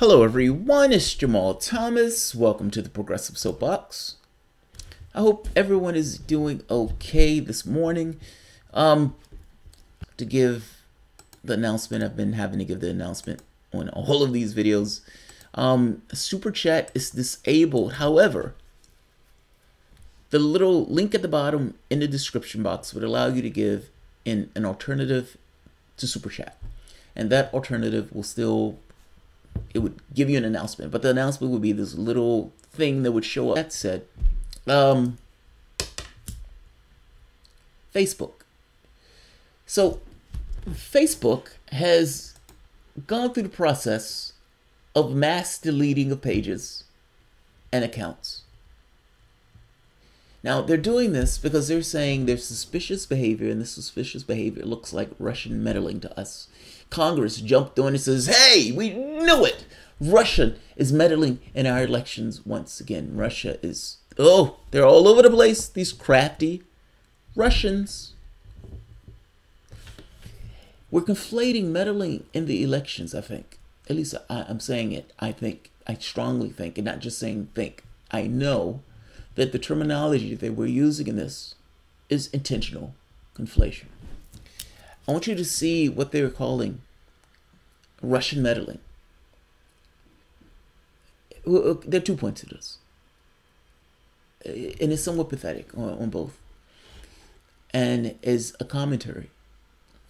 Hello everyone, it's Jamal Thomas. Welcome to the Progressive Soapbox. I hope everyone is doing okay this morning. To give the announcement, I've been having to give the announcement on all of these videos. Super Chat is disabled. However, the little link at the bottom in the description box would allow you to give an alternative to Super Chat. And that alternative will still, it would give you an announcement, but the announcement would be this little thing that would show up. That said, Facebook. So Facebook has gone through the process of mass deleting of pages and accounts. Now, they're doing this because they're saying there's suspicious behavior, and this suspicious behavior looks like Russian meddling to us. Congress jumped on and says, hey, we knew it! Russia is meddling in our elections once again. Russia is, they're all over the place, these crafty Russians. We're conflating meddling in the elections, I think. At least I'm saying it. I strongly think, and not just saying think. I know that the terminology that we're using in this is intentional conflation. I want you to see what they're calling Russian meddling. There are 2 points to this. And it's somewhat pathetic on both. And is a commentary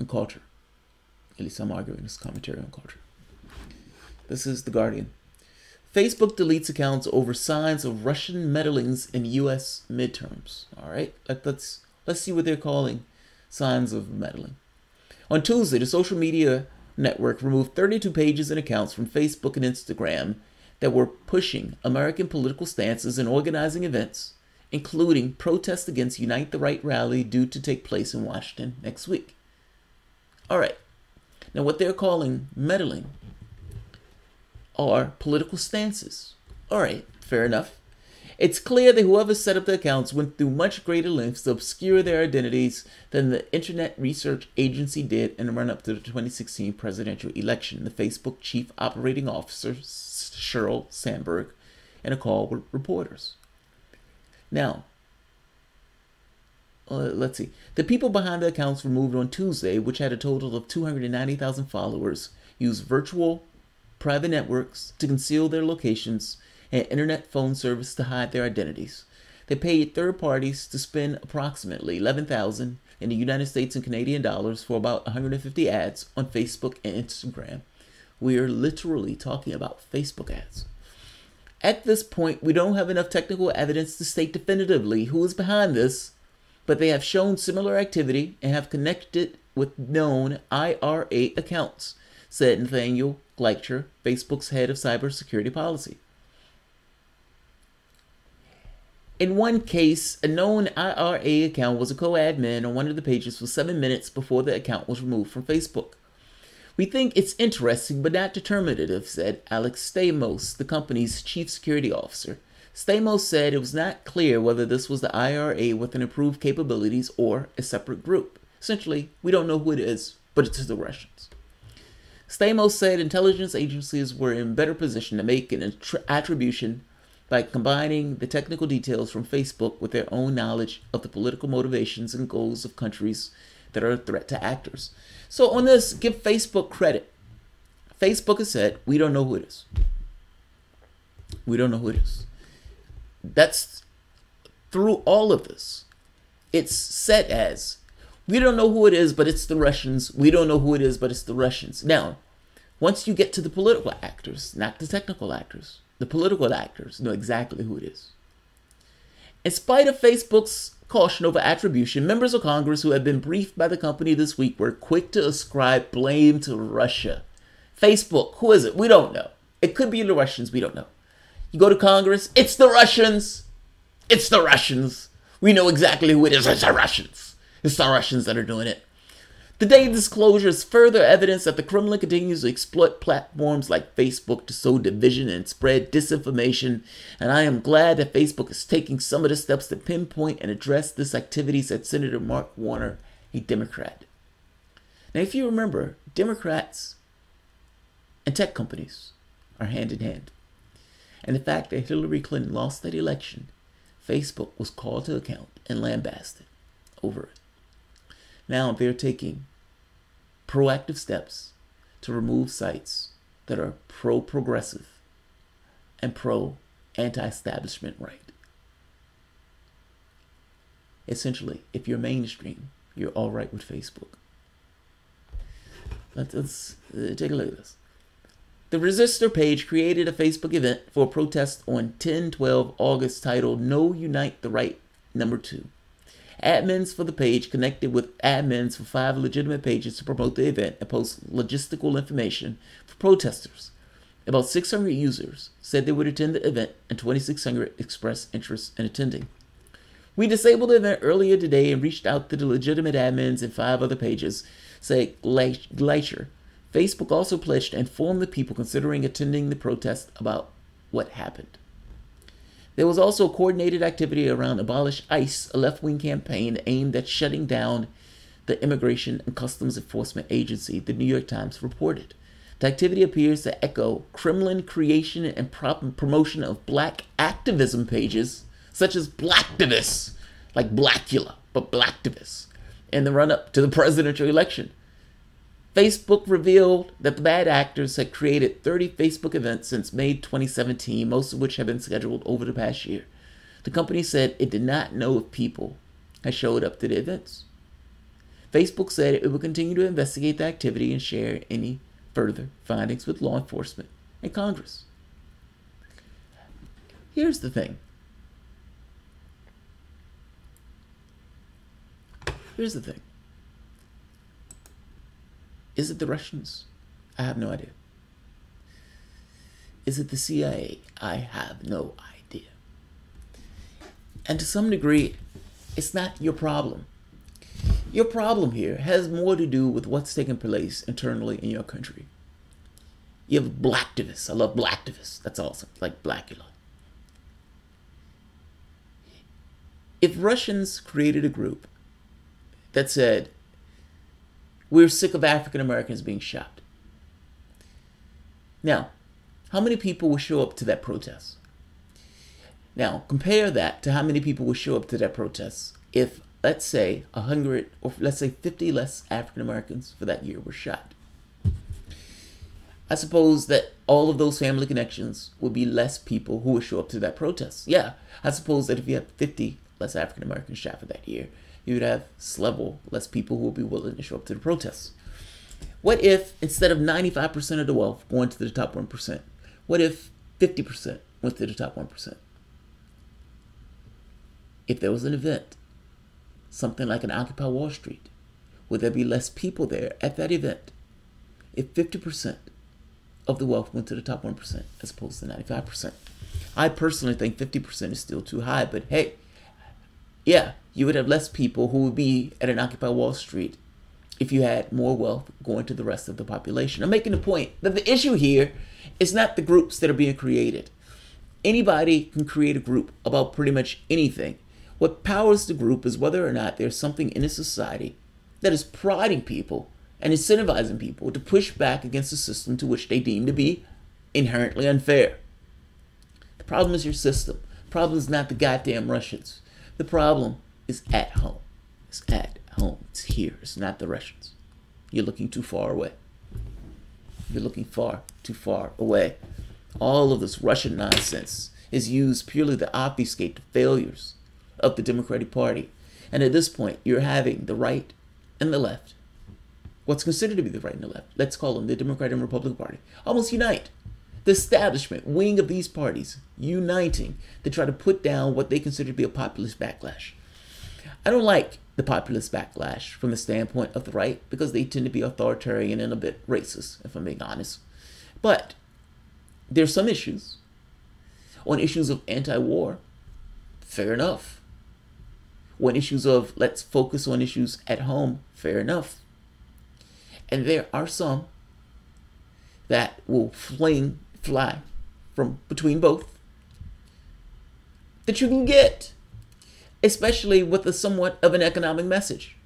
on culture. At least I'm arguing it's a commentary on culture. This is The Guardian. Facebook deletes accounts over signs of Russian meddlings in U.S. midterms. All right, let's see what they're calling signs of meddling. On Tuesday, the social media network removed 32 pages and accounts from Facebook and Instagram that were pushing American political stances and organizing events, including protests against Unite the Right rally due to take place in Washington next week. All right, now what they're calling meddling are political stances. All right, fair enough. It's clear that whoever set up the accounts went through much greater lengths to obscure their identities than the Internet Research Agency did in the run-up to the 2016 presidential election, the Facebook chief operating officer, Sheryl Sandberg, in a call with reporters. Now, let's see. The people behind the accounts removed on Tuesday, which had a total of 290,000 followers, used virtual private networks to conceal their locations and internet phone service to hide their identities. They paid third parties to spend approximately $11,000 in the United States and Canadian dollars for about 150 ads on Facebook and Instagram. We are literally talking about Facebook ads. At this point, we don't have enough technical evidence to state definitively who is behind this, but they have shown similar activity and have connected with known IRA accounts, said Nathaniel Gleicher, Facebook's head of cybersecurity policy. In one case, a known IRA account was a co-admin on one of the pages for 7 minutes before the account was removed from Facebook. We think it's interesting but not determinative, said Alex Stamos, the company's chief security officer. Stamos said it was not clear whether this was the IRA with an improved capabilities or a separate group. Essentially, we don't know who it is, but it's the Russians. Stamos said intelligence agencies were in better position to make an attribution by combining the technical details from Facebook with their own knowledge of the political motivations and goals of countries that are a threat to actors. So on this, give Facebook credit. Facebook has said, we don't know who it is. We don't know who it is. That's through all of this. It's set as, we don't know who it is, but it's the Russians. We don't know who it is, but it's the Russians. Now, once you get to the political actors, not the technical actors, the political actors know exactly who it is. In spite of Facebook's caution over attribution, members of Congress who had been briefed by the company this week were quick to ascribe blame to Russia. Facebook, who is it? We don't know. It could be the Russians. We don't know. You go to Congress, it's the Russians. It's the Russians. We know exactly who it is. It's the Russians. It's the Russians that are doing it. Today's disclosure is further evidence that the Kremlin continues to exploit platforms like Facebook to sow division and spread disinformation, and I am glad that Facebook is taking some of the steps to pinpoint and address this activity, said Senator Mark Warner, a Democrat. Now, if you remember, Democrats and tech companies are hand in hand. And the fact that Hillary Clinton lost that election, Facebook was called to account and lambasted over it. Now they're taking proactive steps to remove sites that are pro-progressive and pro-anti-establishment right. Essentially, if you're mainstream, you're all right with Facebook. Let's take a look at this. The Resistor page created a Facebook event for a protest on 10/12 August titled No Unite the Right #2. Admins for the page connected with admins for 5 legitimate pages to promote the event and post logistical information for protesters. About 600 users said they would attend the event and 2,600 expressed interest in attending. We disabled the event earlier today and reached out to the legitimate admins and 5 other pages, said Glacier. Facebook also pledged to inform the people considering attending the protest about what happened. There was also coordinated activity around Abolish ICE, a left-wing campaign aimed at shutting down the Immigration and Customs Enforcement Agency, the New York Times reported. The activity appears to echo Kremlin creation and promotion of black activism pages, such as Blacktivists, like Blackula, but Blacktivists, in the run-up to the presidential election. Facebook revealed that the bad actors had created 30 Facebook events since May 2017, most of which have been scheduled over the past year. The company said it did not know if people had showed up to the events. Facebook said it would continue to investigate the activity and share any further findings with law enforcement and Congress. Here's the thing. Is it the Russians? I have no idea. Is it the CIA? I have no idea. And to some degree, it's not your problem. Your problem here has more to do with what's taking place internally in your country. You have Blacktivists. I love Blacktivists. That's awesome. Like Blackula. If Russians created a group that said, we're sick of African Americans being shot. Now, how many people will show up to that protest? Now, compare that to how many people will show up to that protest if, let's say, 100 or let's say 50 less African Americans for that year were shot. I suppose that all of those family connections would be less people who would show up to that protest. Yeah, I suppose that if you had 50 less African Americans shot for that year, you would have several less people who would be willing to show up to the protests. What if, instead of 95% of the wealth going to the top 1%, what if 50% went to the top 1%? If there was an event, something like an Occupy Wall Street, would there be less people there at that event if 50% of the wealth went to the top 1% as opposed to 95%? I personally think 50% is still too high, but hey, yeah, you would have less people who would be at an Occupy Wall Street if you had more wealth going to the rest of the population. I'm making the point that the issue here is not the groups that are being created. Anybody can create a group about pretty much anything. What powers the group is whether or not there's something in a society that is prodding people and incentivizing people to push back against a system to which they deem to be inherently unfair. The problem is your system. The problem is not the goddamn Russians. The problem is at home. It's at home. It's here. It's not the Russians. You're looking too far away. You're looking far too far away. All of this Russian nonsense is used purely to obfuscate the failures of the Democratic Party. And at this point, you're having the right and the left, what's considered to be the right and the left, let's call them the Democratic and Republican Party, almost unite. The establishment wing of these parties uniting to try to put down what they consider to be a populist backlash. I don't like the populist backlash from the standpoint of the right because they tend to be authoritarian and a bit racist, if I'm being honest. But there's some issues. On issues of anti-war, fair enough. On issues of let's focus on issues at home, fair enough. And there are some that will fly from between both that you can get, especially with a somewhat of an economic message.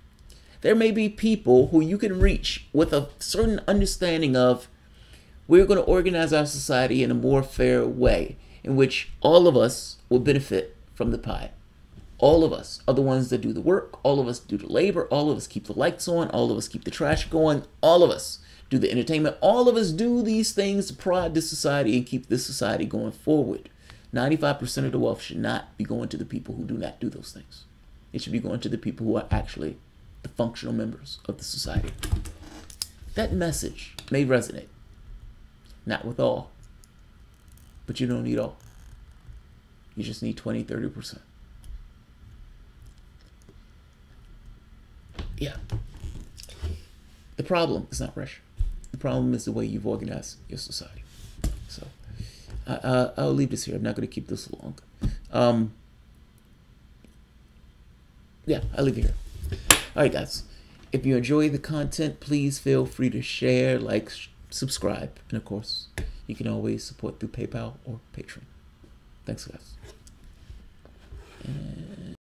There may be people who you can reach with a certain understanding of We're going to organize our society in a more fair way in which all of us will benefit from the pie. All of us are the ones that do the work. All of us do the labor. All of us keep the lights on. All of us keep the trash going. All of us do the entertainment. All of us do these things to prod this society and keep this society going forward. 95% of the wealth should not be going to the people who do not do those things. It should be going to the people who are actually the functional members of the society. That message may resonate. Not with all. But you don't need all. You just need 20, 30%. Yeah. The problem is not Russia. The problem is the way you've organized your society. So I'll leave this here. I'm not going to keep this long. Yeah, I'll leave it here. All right, guys. If you enjoy the content, please feel free to share, like, subscribe. And, of course, you can always support through PayPal or Patreon. Thanks, guys. And